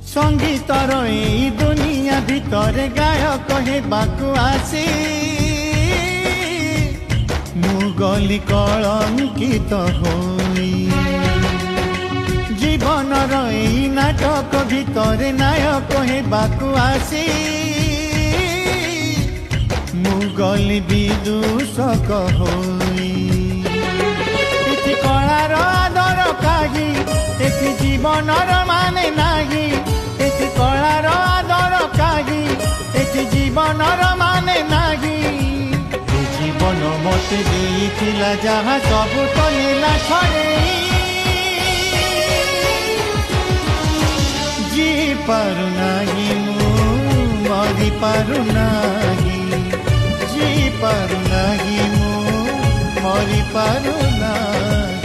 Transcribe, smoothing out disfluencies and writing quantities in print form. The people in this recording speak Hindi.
संगीतर एई दुनिया भितर गायक हेबाकु आसी मु गली कलंकित होई जीवनर एई नाटक भितर नायक हेबाकु आसी मु गली विदूषक होई इति कलार आदर कागी एति जीवनर माने नाही एति कलार आदर कागी एति जीवनर माने नाही ए जीवन मते देइथिला जहा सबु तो नेला छड़ेई जी पारु नाही मु मरि पारु नाही जी पारु नाही मु मरि पारु नाही।